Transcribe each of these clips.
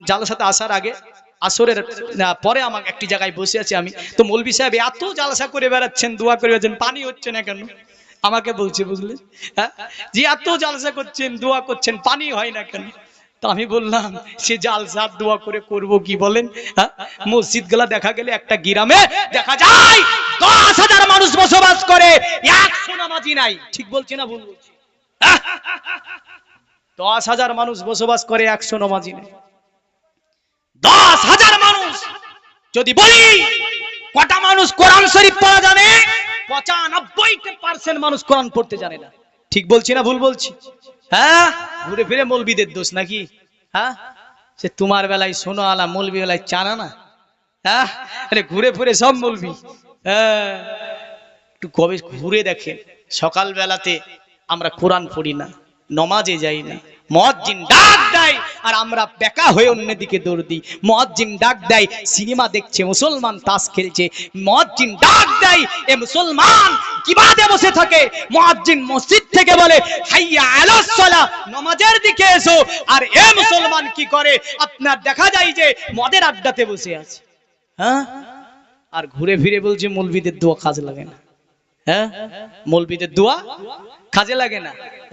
জালসাতে আসার আগে আসরের পরে আমাকে একটি জায়গায় বসে আছি আমি, তো মৌলভী সাহেব এত জালসা করে বেড়াচ্ছেন, দোয়া করে বেড়াচ্ছেন, পানি হচ্ছে না কেন? আমাকে বলছে, বুঝলে, হ্যাঁ, যে এত জালসা করছেন, দোয়া করছেন, পানি হয় না কেন? তো আমি বললাম, সে জালসা দোয়া করে করব কি বলেন? হ্যাঁ, মসজিদ গুলা দেখা গেলে একটা গ্রামে দেখা যায় 10,000 মানুষ বসবাস করে, 100 নামাজি নাই। ঠিক বলছি না ভুল বলছি? 10,000 মানুষ বসবাস করে, 100 নামাজি নাই। 10,000 মানুষ যদি বলি কটা মানুষ কোরআন শরীফ পড়া জানে? 95% মানুষ কোরআন পড়তে জানে না। ঠিক বলছি না ভুল বলছি? হ্যাঁ, ঘুরে ফিরে মৌলবীদের দোষ নাকি? হ্যাঁ, সে তোমার বেলায় শোনো আলা, মৌলবী বেলায় চানা না। হ্যাঁ, আরে ঘুরে ফিরে সব মৌলবী। হ্যাঁ, একটু কবে ঘুরে দেখেন, সকাল বেলাতে আমরা কোরআন পড়ি না, নমাজে যাই না, মুয়াজ্জিন ডাক দেয় আর আমরা বেকা হয়ে অন্যদিকে দৌড় দিই। মুয়াজ্জিন ডাক দেয়, সিনেমা দেখছে মুসলমান, তাস খেলছে। মুয়াজ্জিন ডাক দেয়, এ মুসলমান কিবাদে বসে থাকে। মুয়াজ্জিন মসজিদ থেকে বলে, হাইয়া আলাস সালাহ, নামাজের দিকে এসো। আর এ মুসলমান কি করে? আপনার দেখা যায় যে মদের আড্ডাতে বসে আছে। হ্যাঁ, আর ঘুরে ফিরে বলছে মৌলবীদের দোয়া কাজে লাগে না। হ্যাঁ, মৌলবীদের দোয়া কাজে লাগে না।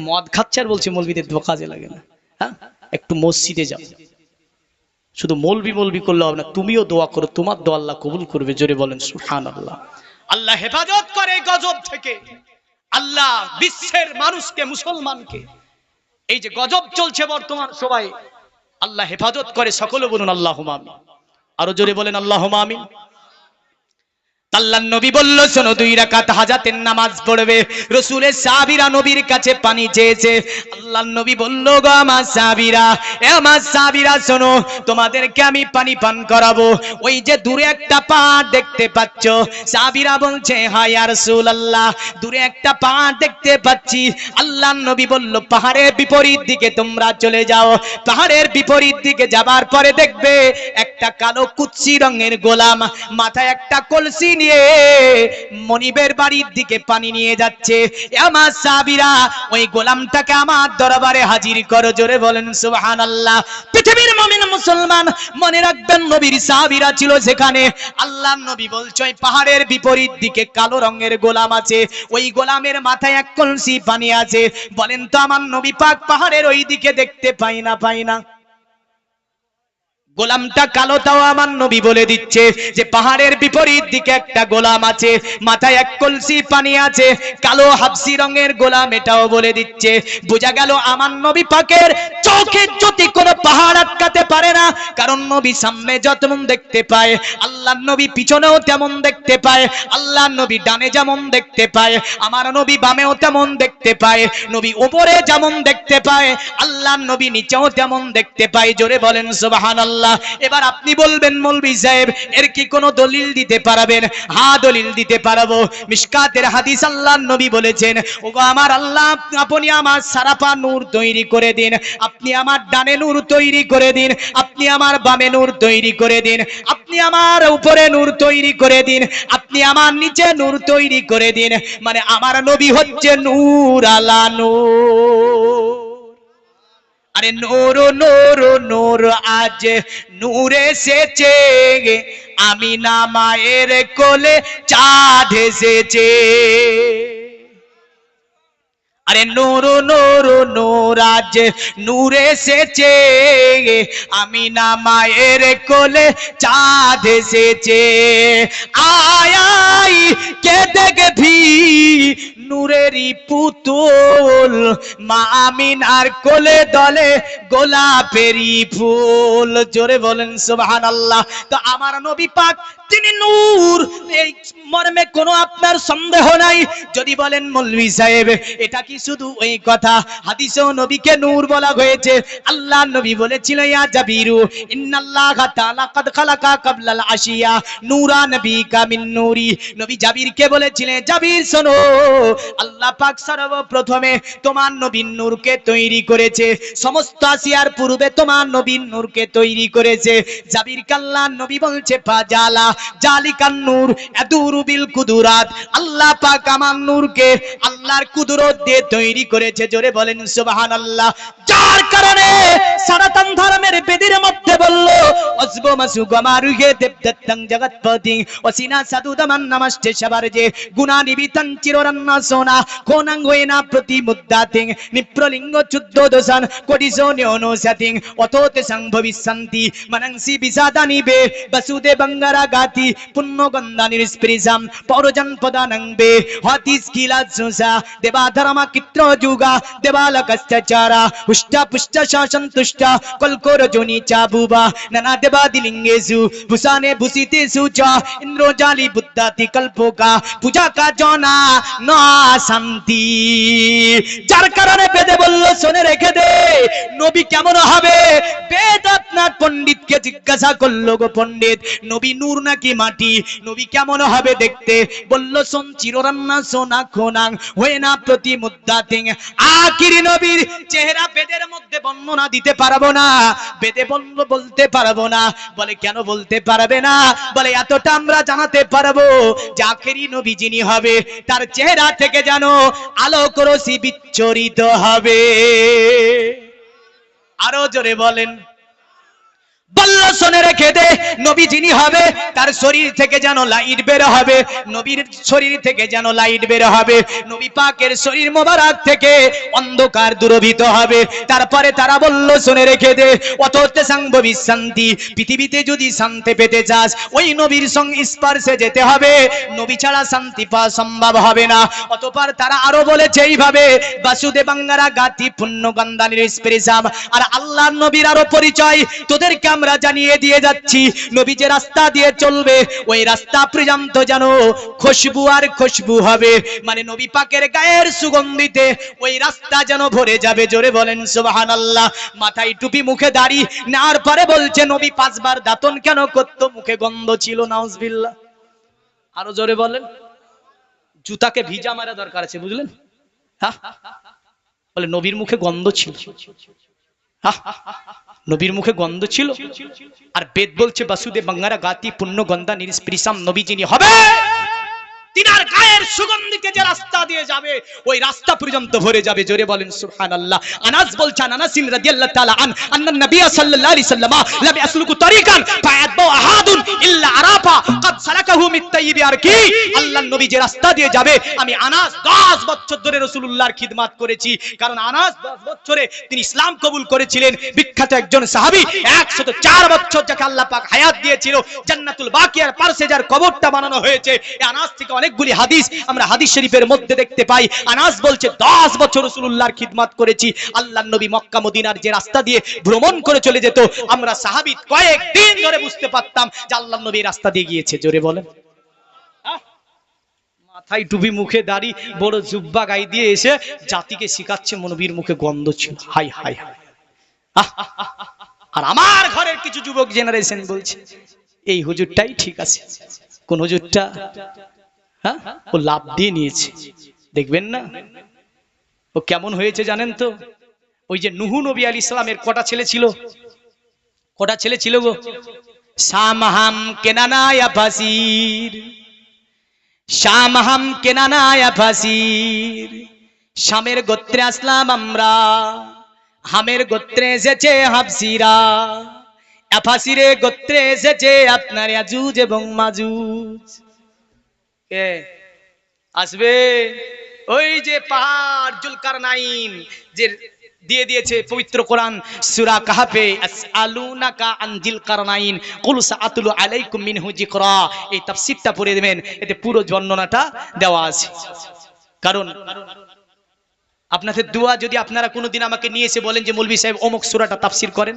মদ খাচ্ছে আর বলছে মৌলবীদের দোয়া কাজে লাগে না। হ্যাঁ, একটু মসজিদে যাও। শুধু মৌলবী মৌলবী করলে হবে না, তুমিও দোয়া করো, তোমার দোয়া আল্লাহ কবুল করবে। জোরে বলেন সুবহানাল্লাহ। আল্লাহ হেফাজত করে গজব থেকে। আল্লাহ বিশ্বের মানুষকে, মুসলমানকে, এই যে গজব চলছে বর্তমান সবাই, আল্লাহ হেফাজত করে। সকলে বলুন আল্লাহুম্মা আমিন। আরো জোরে বলেন আল্লাহুম্মা আমিন। আল্লাহর নবী বলল, শোনো, 2 রাকাত হাজাতের নামাজ পড়বে। রাসূলের সাহাবীরা নবীর কাছে পানি চেয়েছে। আল্লাহর নবী বলল, গো আমার সাহাবীরা, এ আমার সাহাবীরা শোনো, তোমাদেরকে আমি পানি পান করাবো। ওই যে দূরে একটা পাহাড় দেখতে পাচ্ছ? সাহাবীরা বলছে, হ্যাঁ ইয়া রাসূলুল্লাহ, দূরে একটা পাহাড় দেখতে পাচ্ছি। আল্লাহর নবী বলল, পাহাড়ের বিপরীত দিকে তোমরা চলে যাও। পাহাড়ের বিপরীত দিকে যাবার পরে দেখবে একটা কালো কুৎসি রঙের গোলাম, মাথায় একটা কলসি নিয়ে মনিবের বাড়ির দিকে পানি নিয়ে যাচ্ছে। আমার সাহাবীরা, ওই গোলামটাকে আমার দরবারে হাজির করো। জোরে বলেন সুবহানাল্লাহ। পৃথিবীর মুমিন মুসলমান মনে রাখবেন, নবীর সাহাবীরা ছিল সেখানে। আল্লাহর নবী বলছে, ওই পাহাড়ের বিপরীত দিকে কালো রঙের গোলাম আছে, ওই গোলামের মাথায় এক কলসি পানি আছে। বলেন তো আমার নবী পাক পাহাড়ের ওই দিকে দেখতে পাই না? পাই না? গোলামটা কালো, তাও আমার নবী বলে দিচ্ছে যে পাহাড়ের বিপরীত দিকে একটা গোলাম আছে, মাথায় এক কলসি পানি আছে, কালো হাবসি রঙের গোলাম, এটাও বলে দিচ্ছে। বোঝা গেল আমার নবী পাকের চোখের জ্যোতি কোনো পাহাড় আটকাতে পারে না। কারণ নবী সামনে যেমন দেখতে পায়, আল্লাহর নবী পিছনেও তেমন দেখতে পায়। আল্লাহর নবী ডানে যেমন দেখতে পায়, আমার নবী বামেও তেমন দেখতে পায়। নবী উপরে যেমন দেখতে পায়, আল্লাহর নবী নিচেও তেমন দেখতে পায়। জোরে বলেন সুবহানাল্লাহ। এবার আপনি বলবেন, মৌলভী সাহেব এর কি কোনো দলিল দিতে পারবেন? হ্যাঁ, দলিল দিতে পারবো। মিশকাতের হাদিস, আল্লাহর নবী বলেছেন, ওগো আমার আল্লাহ, আপনি আমার সারাপা নূর তৈরি করে দিন, আপনি আমার ডানে নূর তৈরি করে দিন, আপনি আমার বামে নূর তৈরি করে দিন, আপনি আমার উপরে নূর তৈরি করে দিন, আপনি আমার নিচে নূর তৈরি করে দিন। মানে আমার নবী হচ্ছে নূর আলা নূর। আরে নূর নূর নূর, আজ নূর এসেছে, আমিনা মায়ের কোলে চাঁদ এসেছে। আরে নূর নূর নূর, আজ নূর এসেছে, আমিনা মায়ের কোলে চাঁদ এসেছে। আয় আয় কে দেখবি নূরেরই পুতুল, মা আমিনার কোলে দলে গোলাপেরই ফুল। জোরে বলেন সুবহানাল্লাহ। তো আমার নবী পাক তিনি নূর, এই মর্মে কোনো আপনার সন্দেহ নাই। যদি বলেন মৌলভী সাহেব এটা কি শুধু ওই কথা? হাদিসেও নবীকে নূর বলা হয়েছে। আল্লাহ নবী বলেছিলেন, ইয়া জাবিরু ইন্নাল্লাহা তাআলা কাদ খালাকা ক্বাবলাল আশিয়া নূরা নবিকা মিন নূরি। নবী জাবিরকে বলেছিলেন, জাবির শোনো, আল্লাহ পাক সর্বপ্রথমে তোমার নবীর নূরকে তৈরি করেছে, সমস্ত আসিয়ার পূর্বে তোমার নবীর নূরকে তৈরি করেছে। জাবিরকে আল্লাহর নবী বলছে, ফাজালা জালিকান নূর আদুরু বিল কুদুরাত। আল্লাহ পাক আমার নূরকে আল্লাহর কুদরত দিয়ে তৈরি করেছে। জোরে বলেন সুবহানাল্লাহ। যার কারণে সনাতন ধর্মের বেদির মধ্যে বলল, বসবো মাসু গমারুগে দেবদত্তং জগৎপতি অসিনা সাধুদমান নমস্তে সবারজে গুণা নিবিতং চিররন্ন সোনা কোনাং হয়েনা প্রতি মুদ্দাতিং নিপ্রলিঙ্গ চুদ্ধ দোষান কোটিশো ন্যনুসতিং অতোতে সংভবিষ্যন্তি মনংসি বিষাদানি বে বসুদে বঙ্গারা গাতি পুণ্যগন্ধানির স্পৃশাম পৌরজন পদানং বে হতিস কিলাৎসুসা দেবাধর্মা কিত্র যুগা দেবালকশ্চারা হুষ্ট পুষ্ট সন্তুষ্ট কলকোর জনি চাবুবা নানা দেবাদিলিঙ্গেষু ভূষানে ভূষিতেষু চ ইন্দ্রজালি বুদ্ধাতি কল্পকা পূজা কা জনা না শান্তি। যার কারণে বেদে বলল শুনে রেখে দে নবী কেমন হবে। বেদ আপনার পণ্ডিতকে জিজ্ঞাসা করলো, গো পণ্ডিত নবী নূর নাকি মাটি, নবী কেমন হবে দেখতে? বলল শোন, চিররান্না সোনা খোনাং হয়ে না প্রতি মুদ্দাতিং। আখিরি নবীর চেহারা বেদের মধ্যে বর্ণনা দিতে পারবো না, বেদে বলতে পারবো না। বলে কেন বলতে পারবে না? বলে এতটা আমরা জানাতে পারবো যে আখিরি নবী যিনি হবে তার চেহারা থেকে যেন আলোক রশ্মি বিচ্ছরিত হবে। আরো জোরে বলেন। বলল শুনে রেখে দে নবী যিনি হবে তার শরীর থেকে যেন লাইট বের হবে, নবীর শরীর থেকে যেন লাইট বের হবে, নবী পাকের শরীর মোবারক থেকে অন্ধকার দূরভূত হবে। তারপরে তারা বলল শুনে রেখে দে অততে সংভবী শান্তি, পৃথিবীতে যদি শান্তি পেতে চাস ওই নবীর সঙ্গে স্পর্শে যেতে হবে, নবী ছাড়া শান্তি পাওয়া সম্ভব হবে না। অতঃপর তারা আরো বলেছে এইভাবে বাসুদেবাঙ্গারা গাতি পুণ্যগন্ধানির স্পৃশাম। আর আল্লাহর নবীর আরো পরিচয় তোদেরকে আমরা জানিয়ে দিয়ে যাচ্ছি। নবী যে রাস্তা দিয়ে চলবে ওই রাস্তা পর্যন্ত যেন খুশবু আর খুশবু হবে, মানে নবী পাকের গায়ের সুগন্ধিতে ওই রাস্তা যেন ভরে যাবে। জোরে বলেন সুবহানাল্লাহ। মাথায় টুপি মুখে দাড়ি নেওয়ার পরে বলছে নবী 5 বার দাঁতন কেন করতো? মুখে গন্ধ ছিল। নাউজুবিল্লাহ। আরো জোরে বলেন। জুতাকে ভিজা মারা দরকার আছে, বুঝলেন? হ্যাঁ, বলে নবীর মুখে গন্ধ ছিল। নবীর মুখে গন্ধ ছিল। আর বেদ বলছে বাসুদেব বাঙ্গারা গাতি পুণ্য গন্ধা নিরস্পৃশাম, নবী যিনি হবে তিনার গায়ের সুগন্ধিকে যে রাস্তা দিয়ে যাবে ওই রাস্তা পর্যন্ত ভরে যাবে। জোরে বলেন সুবহানাল্লাহ। আনাস বলছেন, আনাস রাদিয়াল্লাহু তাআলা আন আন্নান নবী সাল্লাল্লাহু আলাইহি ওয়াসাল্লাম লাম ইয়াসলুকু তারিকান ফায়াতবা আহাদুন ইল্লা আরাফা قد সালাকাহু মিত তাইয়্যিব আরকি। আল্লাহর নবী যে রাস্তা দিয়ে যাবে, আমি আনাস 10 বছর ধরে রাসূলুল্লাহর খিদমত করেছি, কারণ আনাস 10 বছরে তিনি ইসলাম কবুল করেছিলেন। বিখ্যাত একজন সাহাবী, 104 বছর যাকে আল্লাহ পাক হায়াত দিয়েছিল, জান্নাতুল বাকিয়ার পাশে যার কবরটা বানানো হয়েছে। এই আনাস থেকে অনেকগুলি হাদিস আমরা হাদিস শরীফের মধ্যে দেখতে পাই। আনাস বলছে 10 বছর রাসূলুল্লাহর খিদমত করেছি। আল্লাহর নবী মক্কা মদিনার যে রাস্তা দিয়ে ভ্রমণ করে চলে যেত, আমরা সাহাবী কয়েকদিন ধরে বুঝতে পারতাম যে আল্লাহর নবী রাস্তা দিয়ে গিয়েছে। জোরে বলেন। মাথায় টুপি মুখে দাড়ি বড় জুব্বা গায়ে দিয়ে এসে জাতিকে শিখাচ্ছে নবীর মুখে গন্ধ ছিল। High high high. আর আমার ঘরের কিছু যুবক জেনারেশন বলছে এই হুজুরটাই ঠিক আছে। কোন হুজুরটা? হ্যাঁ, ও লাভ দিয়ে নিয়েছে। দেখবেন না ও কেমন হয়েছে জানেন তো? ওই যে নূহ নবী আলাইহিস সালামের কটা ছেলে ছিল? কটা ছেলে ছিল গো? শামহাম কেনানা ইয়াফাসির, শামহাম কেনানা ইয়াফাসির। শামের গোত্রে আসলাম আমরা, হামের গোত্রে এসেছে হাবসিরা, ইয়াফাসিরে গোত্রে এসেছে আপনার ইয়াজুজ এবং মাজুজ। কে আসবে? ওই যে পাহাড় জুলকারনাইন যে দিয়ে দিয়েছে পবিত্র কোরআন সূরা কাহফে, আসআলুনাকা আন জিলকারনাইন কুল সাআতুলু আলাইকুম মিনহু যিকরা। এই তাফসীরটা পড়ে দেবেন, এতে পুরো বর্ণনাটা দেওয়া আছে। কারণ আপনাদের দোয়া যদি আপনারা কোনোদিন আমাকে নিয়ে এসে বলেন যে মৌলভী সাহেব অমুক সূরাটা তাফসীর করেন,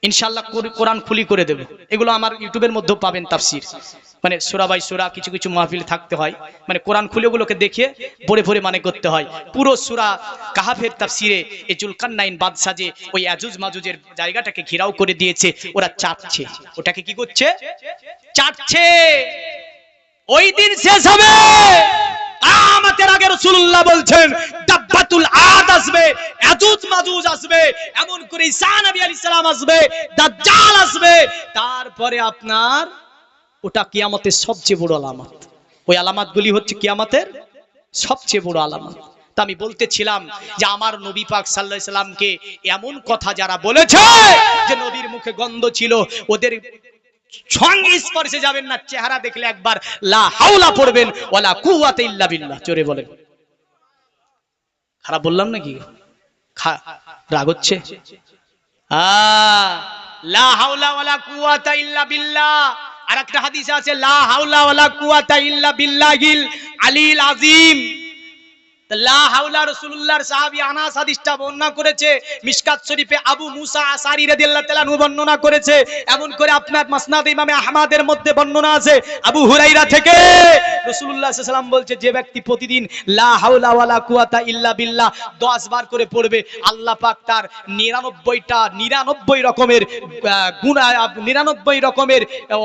ইনশাআল্লাহ কোরআন খুলি করে দেব। এগুলো আমার ইউটিউবের মধ্যেও পাবেন তাফসীর, মানে সূরা বাই সূরা কিছু কিছু মাহফিল থাকতে হয়, মানে কোরআন খুলে ওগুলোকে দেখে ভরে ভরে মানে করতে হয়। পুরো সূরা কাহফের তাফসীরে এই জুলকারনাইন বাদশা যে ওই ইয়াজুজ মাজুজের জায়গাটাকে ঘেরাও করে দিয়েছে, ওরা চাটছে। ওটাকে কি করছে? চাটছে। ওই দিন শেষ হবে। কিয়ামতের আগে রাসূলুল্লাহ বলছেন দাব্বাতুল আদ আসবে, ইয়াজুজ মাজুজ আসবে, এমন করে ঈসা নবী আলাইহিস সালাম আসবে, দাজ্জাল আসবে। তারপরে আপনার ওটা কিয়ামতের সবচেয়ে বড় আলামত। ওই আলামতগুলি হচ্ছে কিয়ামতের সবচেয়ে বড় আলামত। তা আমি বলতেছিলাম যে আমার নবী পাক সাল্লাল্লাহু আলাইহি সাল্লামকে এমন কথা যারা বলেছে যে নবীর মুখে গন্ধ ছিল, ওদের সঙ্গে স্পর্শে যাবেন না, চেহারা দেখলে একবার লা হাওলা পড়বেন ওয়ালা কুওয়াতা ইল্লা বিল্লাহ। জোরে বলেন। খারাপ বললাম নাকি? রাগ হচ্ছে? লা হাওলা ওয়ালা কুওয়াতা ইল্লা বিল্লাহ। আর একটা হাদিসে আছে লা হাওলা ওয়ালা কুওয়াতা ইল্লা বিল্লাহিল আলিল আযীম। লা হাওলা রাসূলুল্লাহর সাহাবী আনাস হাদিসটা বর্ণনা করেছে, মিশকাত শরীফে আবু মুসা আশআরী রাদিয়াল্লাহু তাআলা আনহু বর্ণনা করেছে। এমন করে আপনার মাসনাদ ইমামে আহমদের মধ্যে বর্ণনা আছে আবু হুরায়রা থেকে, রাসূলুল্লাহ সাল্লাল্লাহু আলাইহি ওয়াসাল্লাম বলছে যে ব্যক্তি প্রতিদিন লা হাওলা ওয়ালা কুওয়াতা ইল্লা বিল্লাহ 10 বার করে পড়বে, আল্লাহ পাক তার 99 রকমের গুনাহ, 99 রকমের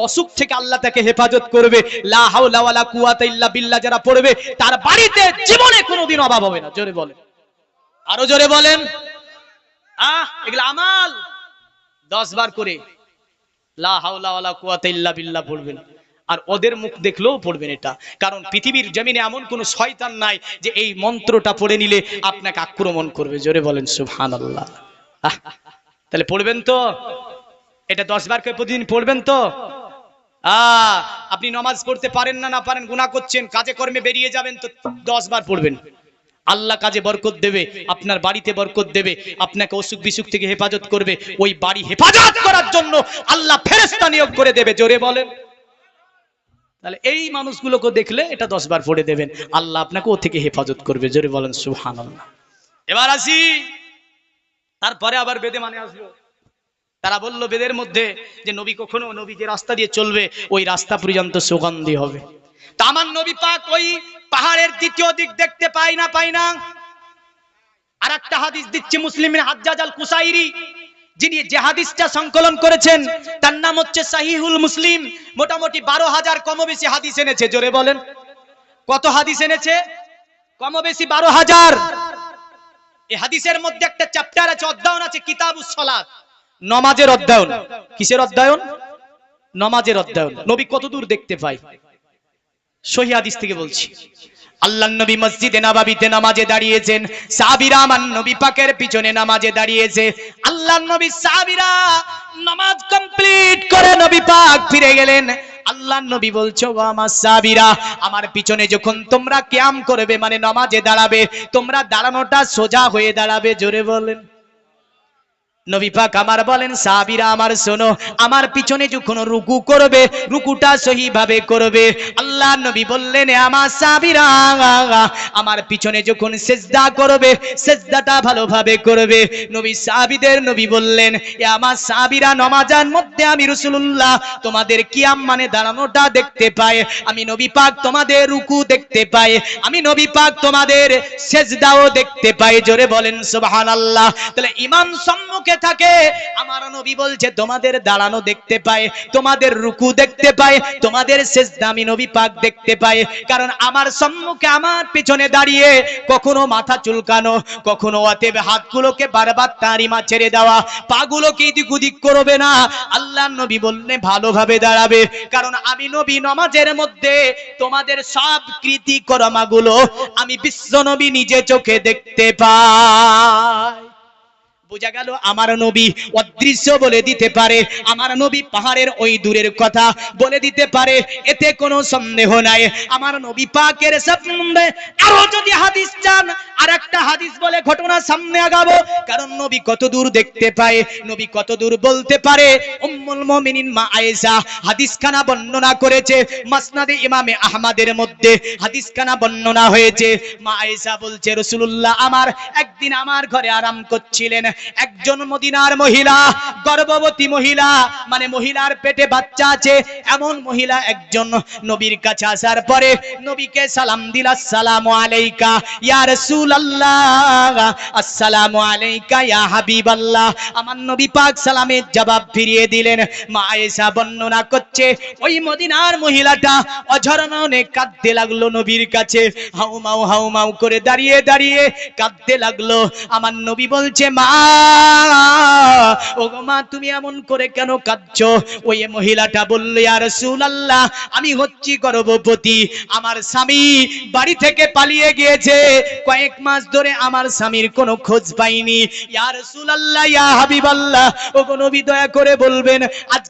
অসুখ থেকে আল্লাহ তাকে হেফাজত করবে। লা হাওলা ওয়ালা কুওয়াতা ইল্লা বিল্লাহ যারা পড়বে তার বাড়িতে জীবনে কোনোদিন অভাব হবে না। জোরে বলেন, আরো জোরে বলেন। এগুলা আমাল 10 বার করে লা হাওলা ওয়ালা কুওয়াতা ইল্লা বিল্লাহ পড়বেন, আর ওদের মুখ দেখলেও পড়বেন এটা। কারণ পৃথিবীর জমিনে এমন কোন শয়তান নাই যে এই মন্ত্রটা পড়ে নিলে আপনাকে আক্রমণ করবে। জোরে বলেন সুবহানাল্লাহ। তাহলে পড়বেন তো, এটা 10 বার করে প্রতিদিন পড়বেন তো। আপনি নামাজ পড়তে পারেন না, না পারেন, গুনাহ করছেন, কাজে কর্মে বেরিয়ে যাবেন তো 10 বার পড়বেন। আল্লাহ কাজে বরকত দেবে, আপনার বাড়িতে বরকত দেবে, আপনাকে অসুখ বিসুখ থেকে হেফাজত করবে। ওই বাড়ি হেফাজত করার জন্য আল্লাহ ফেরেশতা নিয়োগ করে দেবে। জোরে বলেন। তাহলে এই মানুষগুলোকে দেখলে এটা 10 বার পড়ে দেবেন, আল্লাহ আপনাকে ও থেকে হেফাজত করবে। জোরে বলেন সুবহানাল্লাহ। এবার আসি, তারপরে আবার বেদে মানে আসলো। তারা বলল বেদের মধ্যে যে নবী কখনো, নবী যে রাস্তা দিয়ে চলবে ওই রাস্তা পর্যন্ত সুগন্ধি হবে। তা আমার নবী পাক ওই পাহাড়ের দ্বিতীয় দিক দেখতে পাই না। আর একটা হাদিস দিচ্ছে মুসলিমের হাজ্জাজ আল কুসাইরি, যিনি যে হাদিসটা সংকলন করেছেন তার নাম হচ্ছে সাহিহুল মুসলিম। মোটামুটি 12,000 কম বেশি হাদিস এনেছে। জোরে বলেন কত হাদিস এনেছে? কম বেশি 12,000। এই হাদিসের মধ্যে একটা চ্যাপ্টার আছে, অধ্যায়ন আছে কিতাবুস সালাত, নামাজের অধ্যায়ন। কিসের অধ্যায়ন? নামাজের অধ্যায়ন। নবী কত দূর দেখতে পায়? সহিহ হাদিস থেকে বলছি। আল্লাহর নবী মসজিদে নববীতে নামাজে দাঁড়িয়েছেন, সাহাবীরা আমার নবী পাকের পিছনে নামাজে দাঁড়িয়েছে। আল্লাহর নবী সাহাবীরা নামাজ কমপ্লিট করে নবী পাক ফিরে গেলেন। আল্লাহর নবী বলছো ও আমার সাহাবীরা, আমার পিছনে যখন তোমরা কিয়াম করবে মানে নামাজে দাঁড়াবে, তোমরা দাঁড়ানোটা সোজা হয়ে দাঁড়াবে। জোরে বলেন। নবী পাক আমার বলেন সাহাবীরা আমার শোনো, আমার পিছনে যখন রুকু করবে রুকুটা সহিভাবে করবে। আল্লাহ নবী বললেন আমার সাহাবীরা আমার পিছনে যখন সিজদা করবে সিজদাটা ভালোভাবে করবে। নবী সাহাবীদের নবী বললেন এ আমার সাহাবীরা, নামাজের মধ্যে আমি রাসূলুল্লাহ তোমাদের কিয়াম মানে দাঁড়ানোটা দেখতে পাই, আমি নবী পাক তোমাদের রুকু দেখতে পাই, আমি নবী পাক তোমাদের সিজদাও দেখতে পাই। জোরে বলেন সুবহানাল্লাহ। তাহলে ইমাম সম্মুখে থাকে, আমার নবী বলছে তোমাদের দাঁড়ানো দেখতে পায়, তোমাদের রুকু দেখতে পায়, তোমাদের সিজদা আমি নবী পাক দেখতে পাই। কারণ আমার সম্মুখে আমার পিছনে দাঁড়িয়ে কখনো মাথা চুলকানো, কখনো অতএব হাতগুলোকে বারবার তাড়িমা ছেড়ে দেওয়া, পাগুলোকে এদিক ওদিক করবে না। আল্লাহর নবী বললেন ভালোভাবে দাঁড়াবে, কারণ আমি নবী নামাজের মধ্যে তোমাদের সব কৃতিকর্মগুলো আমি বিশ্ব নবী নিজে চোখে দেখতে পাই। বোঝা গেল আমার নবী অদৃশ্য বলে দিতে পারে, আমার নবী পাহাড়ের ওই দূরের কথা বলে দিতে পারে, এতে কোনো সন্দেহ নাই। আমার নবী পাকের সম্বন্ধে আরো যদি হাদিস চান আর একটা হাদিস বলে ঘটনা সামনে আগাবো, কারণ নবী কত দূর দেখতে পায়, নবী কত দূর বলতে পারে। উম্মুল মুমিনিন মা আয়েশা হাদিসখানা বর্ণনা করেছে, মাসনাদে ইমামে আহমদের মধ্যে হাদিসখানা বর্ণনা হয়েছে। মা আয়েশা বলছে রাসূলুল্লাহ আমার একদিন আমার ঘরে আরাম করছিলেন, একজন মদিনার মহিলা, গর্ভবতী মহিলা, মানে মহিলার পেটে বাচ্চা আছে এমন মহিলা একজন নবীর কাছে আসার পরে নবীকে সালাম দিল, আসসালামু আলাইকা ইয়া রাসূলুল্লাহ, আসসালামু আলাইকা ইয়া হাবিবাল্লাহ। আমার নবী পাক সালামের জবাব ফিরিয়ে দিলেন। মা আয়েশা বর্ণনা করছে ওই মদিনার মহিলাটা অঝরমনে কাঁদতে লাগলো নবীর কাছে, হাউমাউ করে দাঁড়িয়ে দাঁড়িয়ে কাঁদতে লাগলো। আমার নবী বলছে মা ও গো মা তুমি এমন করে কেন কাঁদছো? ওই মহিলাটা বলল ইয়া রাসূলুল্লাহ আমি হচ্ছি গর্ভবতী, আমার স্বামী বাড়ি থেকে পালিয়ে গিয়েছে, কয়েক মাস ধরে আমার স্বামীর কোনো খোঁজ পাইনি। ইয়া রাসূলুল্লাহ ইয়া হাবিবাল্লাহ, ও গো নবী দয়া করে বলবেন আজ